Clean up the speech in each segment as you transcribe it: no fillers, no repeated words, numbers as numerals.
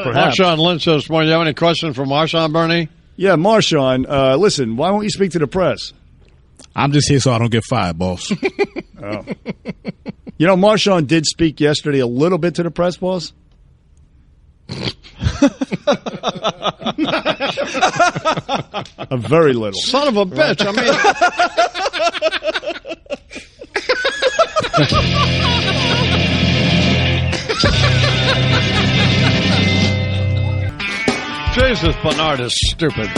Marshan Lynch says, "Do you have any questions for Marshan, Bernie?" Yeah, Marshan, listen, why won't you speak to the press? I'm just here so I don't get fired, boss. Oh. You know, Marshan did speak yesterday a little bit to the press, boss. A very little. Son of a bitch. I mean. Jesus, Bernard is stupid.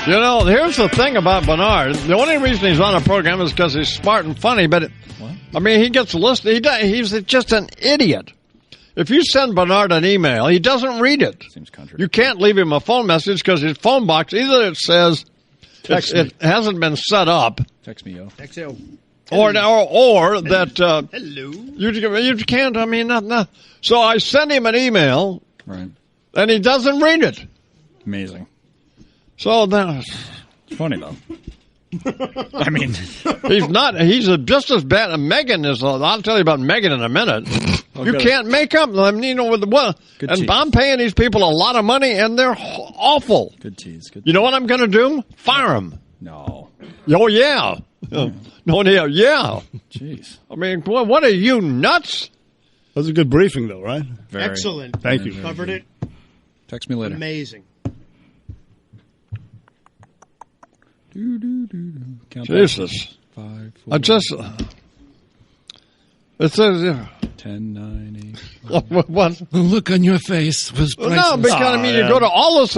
You know, here's the thing about Bernard. The only reason he's on a program is because he's smart and funny, but, I mean, he gets listed. He's just an idiot. If you send Bernard an email, he doesn't read it. Seems contradictory. You can't leave him a phone message because his phone box, either it says it hasn't been set up. Text me, yo. Text yo. Or that Hello. You can't. I mean, not. So I send him an email, Right. and he doesn't read it. Amazing. So then, It's funny, though. I mean, he's not. He's just as bad. Megan is. I'll tell you about Megan in a minute. You can't make up. I mean, you know, with the what? And tease. I'm paying these people a lot of money, and they're awful. good tease. Good. You know what I'm going to do? Fire them. No. Oh yeah. No, yeah. Jeez. I mean, boy, what are you nuts? That was a good briefing, though, right? Very. Excellent. Thank you. Covered it. Text me later. Amazing. Count Jesus. 5, 4, I just. It says. 10, 9, 8. What? The look on your face was priceless. No, because I mean, you go to all this,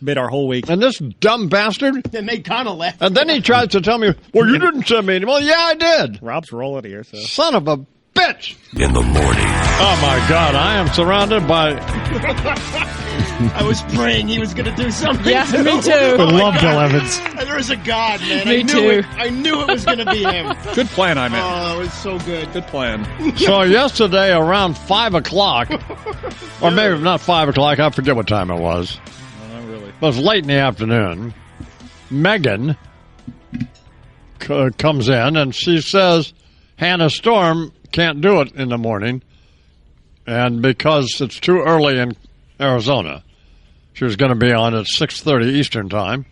Made our whole week. and this dumb bastard, It made Connor laugh. and then he tries to tell me, "Well, you didn't send me." Well, yeah, I did. Rob's rolling here, so. Son of a bitch! In the morning. Oh my God, I am surrounded by. I was praying he was going to do something. Yeah, too. me too. Oh, I my love God. Bill Evans. There is a God, man. Me too. I knew it was going to be him. Good plan, I meant. Oh, it was so good. Good plan. So yesterday around 5 o'clock, or maybe not 5 o'clock, I forget what time it was. Not really. It was late in the afternoon. Megan comes in and she says Hannah Storm can't do it in the morning, and because it's too early in Arizona, she was going to be on at 6:30 Eastern time,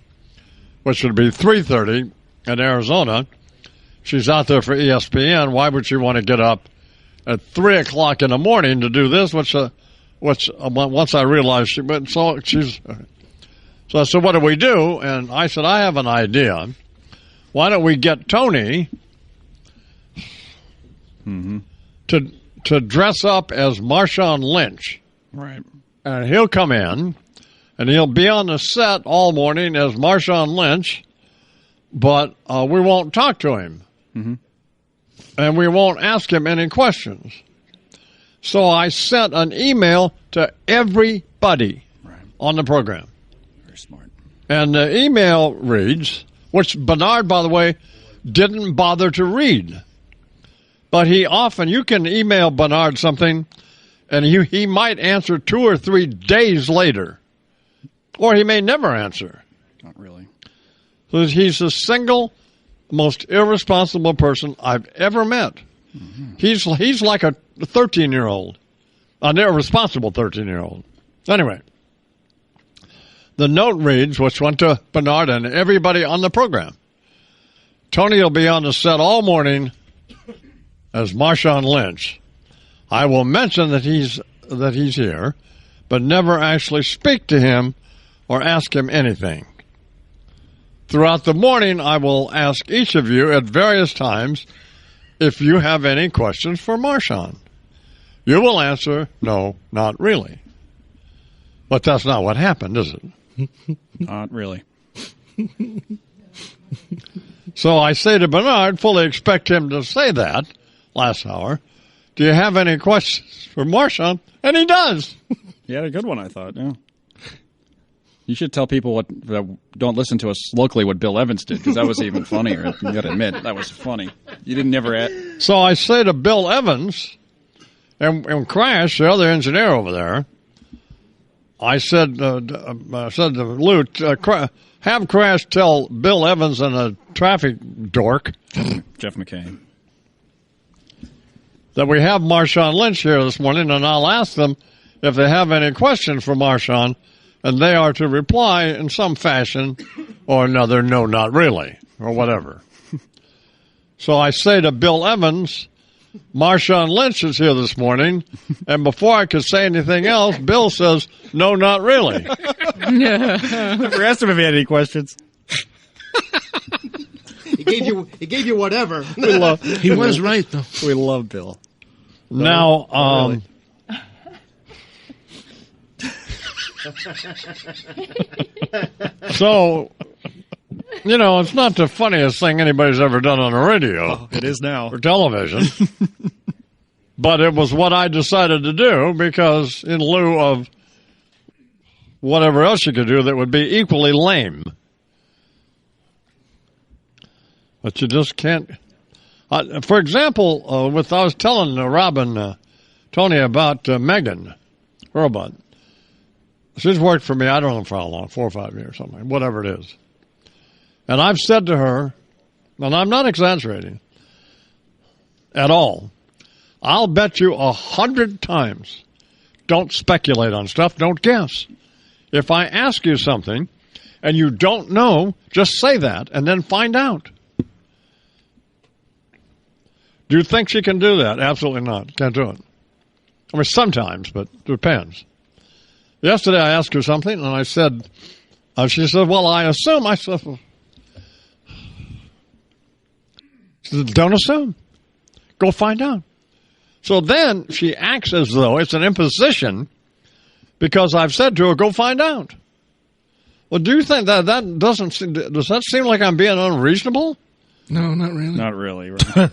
which would be 3:30 in Arizona. She's out there for ESPN. Why would she want to get up at 3 o'clock in the morning to do this? Which once I realized she went, so I said, "What do we do?" And I said, "I have an idea. Why don't we get Tony to dress up as Marshawn Lynch, Right. and he'll come in, and he'll be on the set all morning as Marshawn Lynch, but we won't talk to him, and we won't ask him any questions." So I sent an email to everybody on the program. Very smart. And the email reads, which Bernard, by the way, didn't bother to read. But you can email Bernard something, and he might answer 2 or 3 days later. Or he may never answer. Not really. So he's the single most irresponsible person I've ever met. He's like a 13-year-old, an irresponsible 13-year-old. Anyway, the note reads, which went to Bernard and everybody on the program. Tony will be on the set all morning as Marshawn Lynch. I will mention that he's here, but never actually speak to him or ask him anything. Throughout the morning, I will ask each of you at various times if you have any questions for Marshawn. You will answer, "No, not really." But that's not what happened, is it? Not really. So I say to Bernard, fully expect him to say that last hour. "Do you have any questions for Marshawn?" And he does. You had a good one, I thought. Yeah. You should tell people that don't listen to us locally what Bill Evans did, because that was even funnier. You got to admit, that was funny. You didn't never add. So I say to Bill Evans and Crash, the other engineer over there, I said to Lou, have Crash tell Bill Evans and a traffic dork, Jeff McCain, that we have Marshawn Lynch here this morning, and I'll ask them if they have any questions for Marshan, and they are to reply in some fashion or another, no, not really, or whatever. So I say to Bill Evans, Marshawn Lynch is here this morning, and before I could say anything else, Bill says, no, not really. Never asked him if he had any questions. He gave you whatever. He was right, though. We love Bill. Now, so, it's not the funniest thing anybody's ever done on the radio. It is now. Or television. But it was what I decided to do because in lieu of whatever else you could do that would be equally lame. But you just can't. For example, I was telling Robin, Tony about Megan Hurlbut. She's worked for me, I don't know for how long, 4 or 5 years, something, whatever it is. And I've said to her, and I'm not exaggerating at all, I'll bet you 100 times, don't speculate on stuff, don't guess. If I ask you something and you don't know, just say that and then find out. Do you think she can do that? Absolutely not. Can't do it. I mean, sometimes, but it depends. Yesterday I asked her something, and I said, she said, well, I assume. I said, she said, don't assume. Go find out. So then she acts as though it's an imposition because I've said to her, go find out. Well, do you think that does that seem like I'm being unreasonable? No, not really. Not really, right?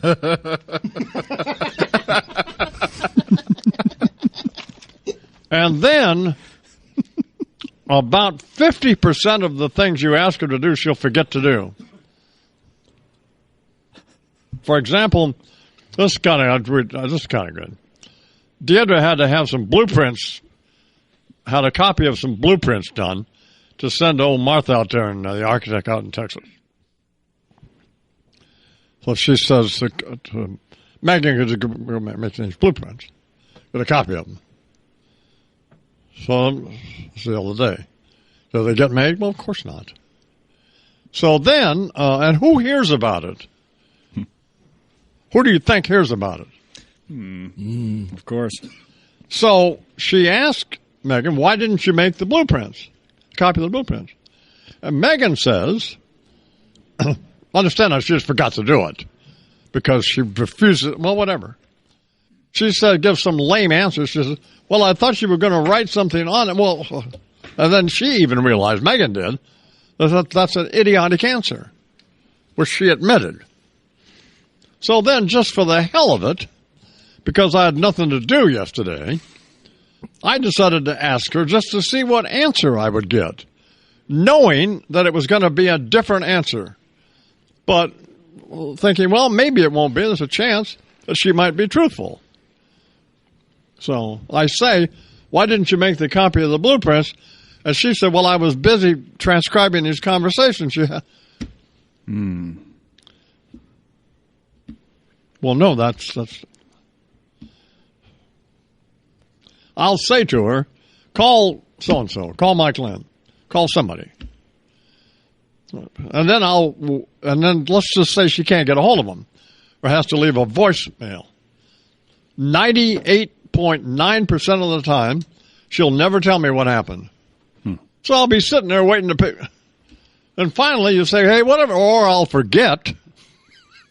And then about 50% of the things you ask her to do, she'll forget to do. For example, this is kind of good. Deirdre had to have some blueprints, had a copy of some blueprints done to send to old Martha out there, and the architect out in Texas. So she says to Megan, could you make these blueprints? Get a copy of them. So it's the other day. Do they get made? Well, of course not. So then, and who hears about it? Who do you think hears about it? Of course. So she asked Megan, why didn't you make the blueprints? Copy of the blueprints. And Megan says, understand, she just forgot to do it because she refuses. Well, whatever. She said, give some lame answers. She said, well, I thought you were going to write something on it. Well, and then she even realized, Megan did, that's an idiotic answer, which she admitted. So then, just for the hell of it, because I had nothing to do yesterday, I decided to ask her just to see what answer I would get, knowing that it was going to be a different answer. But thinking, well, maybe it won't be. There's a chance that she might be truthful. So I say, why didn't you make the copy of the blueprints? And she said, well, I was busy transcribing these conversations you had. Well, no, that's. I'll say to her, call so-and-so, call Mike Lynn, call somebody. And then let's just say she can't get a hold of them or has to leave a voicemail. 98.9% of the time, she'll never tell me what happened. So I'll be sitting there waiting to pick. And finally you say, hey, whatever, or I'll forget.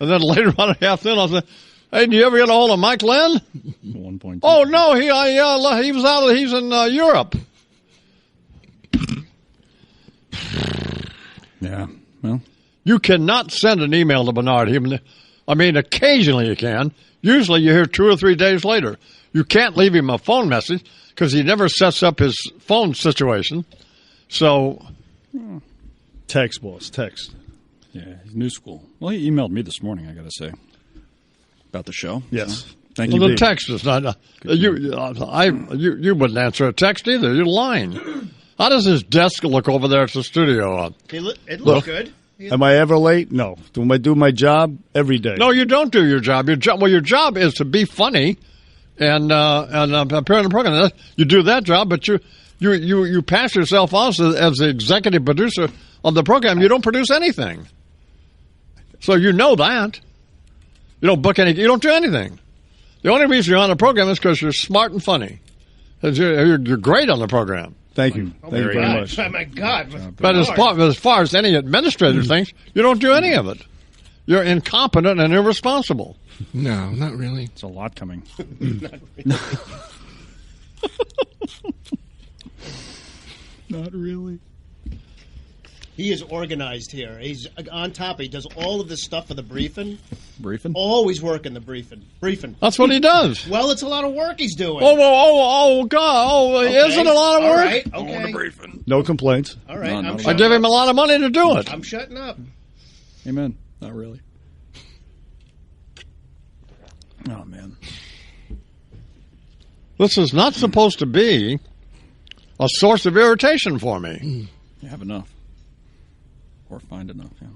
And then later on in the afternoon, I'll say, hey, do you ever get a hold of Mike Lynn? 1.2. Oh, no, he's in Europe. Yeah, well. You cannot send an email to Bernard. Occasionally you can. Usually you hear 2 or 3 days later. You can't leave him a phone message because he never sets up his phone situation. So. Text, boss, text. Yeah, he's new school. Well, he emailed me this morning, I got to say, about the show. Yes. So, thank Well, you. the text is not. You wouldn't answer a text either. You're lying. How does his desk look over there at the studio? It looked good. Am I ever late? No. Do I do my job every day? No, you don't do your job. Your job is to be funny and appear in the program. You do that job, but you pass yourself off as the executive producer of the program. You don't produce anything. So you know that. You don't book any. You don't do anything. The only reason you're on the program is because you're smart and funny. You're great on the program. Thank you. Thank you very much. Oh, my God. But as far as any administrative things, you don't do any of it. You're incompetent and irresponsible. No, not really. It's a lot coming. Not really. He is organized here. He's on top. He does all of this stuff for the briefing. Briefing? Always working the briefing. That's what he does. Well, it's a lot of work he's doing. Oh, God. Oh, Okay. isn't it a lot of All work? right. Okay. No complaints. All right. No, I'm no. I shutting give him up. a lot of money to do it. I'm shutting up. Amen. Not really. Oh, man. This is not supposed to be a source of irritation for me. You have enough. Or find enough, yeah.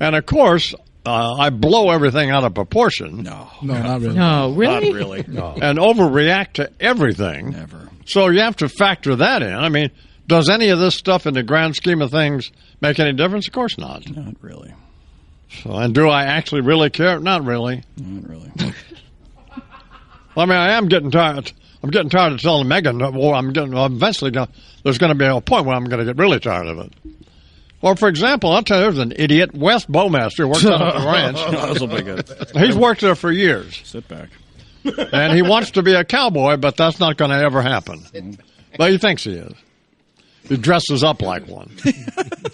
And, of course, I blow everything out of proportion No. Not really. No, really? Not really. No. and overreact to everything. Never. So you have to factor that in. I mean, does any of this stuff in the grand scheme of things make any difference? Of course not. Not really. So, and do I actually really care? Not really. Not really. I mean, I am getting tired. I'm getting tired of telling Megan. Well, eventually there's going to be a point where I'm going to get really tired of it. Or, for example, I'll tell you, there's an idiot, Wes Bowmaster, who works out at the ranch. This will be good. He's worked there for years. Sit back. And he wants to be a cowboy, but that's not going to ever happen. But he thinks he is. He dresses up like one.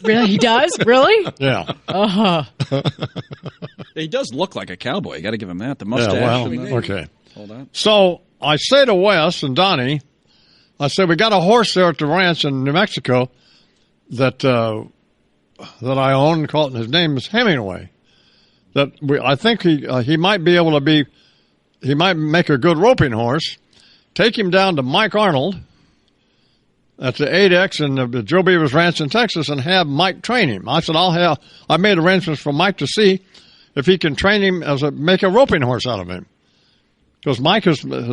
Really? He does? Really? Yeah. He does look like a cowboy. You got to give him that. The Yeah, mustache. well, and the- okay. All that. So I say to Wes and Donnie, I said, we got a horse there at the ranch in New Mexico that I own. His name is Hemingway. I think he might be able to be. He might make a good roping horse. Take him down to Mike Arnold at the 8X in the Joe Beaver's Ranch in Texas and have Mike train him. I said, I made arrangements for Mike to see if he can train him make a roping horse out of him. Because Mike has made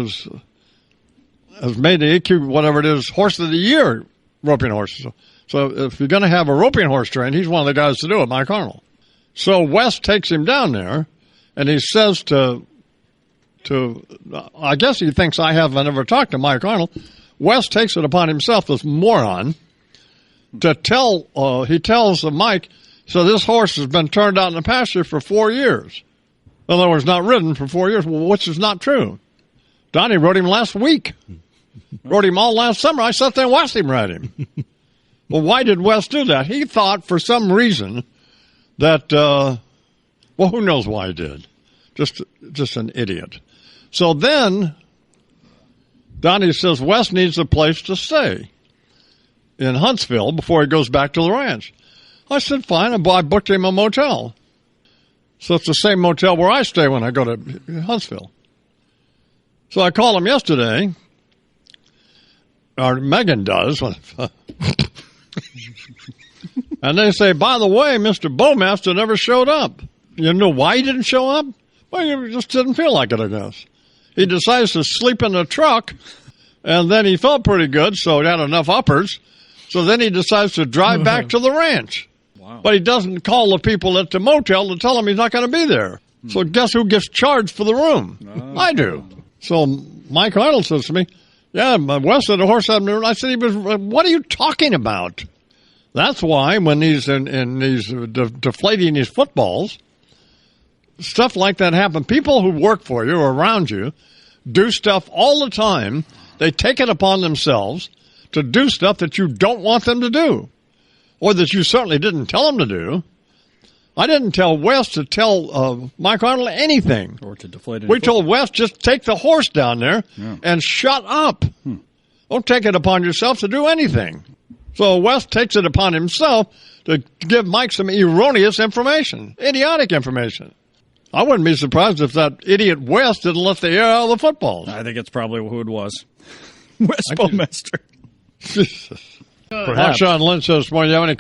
the EQ, whatever it is, Horse of the Year roping horse. So if you're going to have a roping horse trained, he's one of the guys to do it, Mike Arnold. So Wes takes him down there, and he says to I guess he thinks I haven't ever talked to Mike Arnold. Wes takes it upon himself, this moron, to he tells Mike, so this horse has been turned out in the pasture for 4 years. In other words, not ridden for 4 years, which is not true. Donnie rode him last week. Rode him all last summer. I sat there and watched him ride him. Well, why did Wes do that? He thought for some reason that, who knows why he did. Just an idiot. So then Donnie says Wes needs a place to stay in Huntsville before he goes back to the ranch. I said, fine. I booked him a motel. So it's the same motel where I stay when I go to Huntsville. So I called him yesterday, or Megan does. And they say, by the way, Mr. Bowmaster never showed up. You know why he didn't show up? Well, he just didn't feel like it, I guess. He decides to sleep in the truck, and then he felt pretty good, so he had enough uppers. So then he decides to drive back to the ranch. Wow. But he doesn't call the people at the motel to tell them he's not going to be there. So guess who gets charged for the room? I do. So Mike Arnold says to me, yeah, Wes said the horse had been. I said, what are you talking about? That's why when he's he's deflating his footballs, stuff like that happens. People who work for you or around you do stuff all the time. They take it upon themselves to do stuff that you don't want them to do, or that you certainly didn't tell them to do. I didn't tell Wes to tell Mike Arnold anything. Or to deflate. We told Wes, just take the horse down there and shut up. Don't take it upon yourself to do anything. So Wes takes it upon himself to give Mike some erroneous information, idiotic information. I wouldn't be surprised if that idiot Wes didn't let the air out of the footballs. I think it's probably who it was. Wes Bowmaster. Marshan Lynch says, well, you have any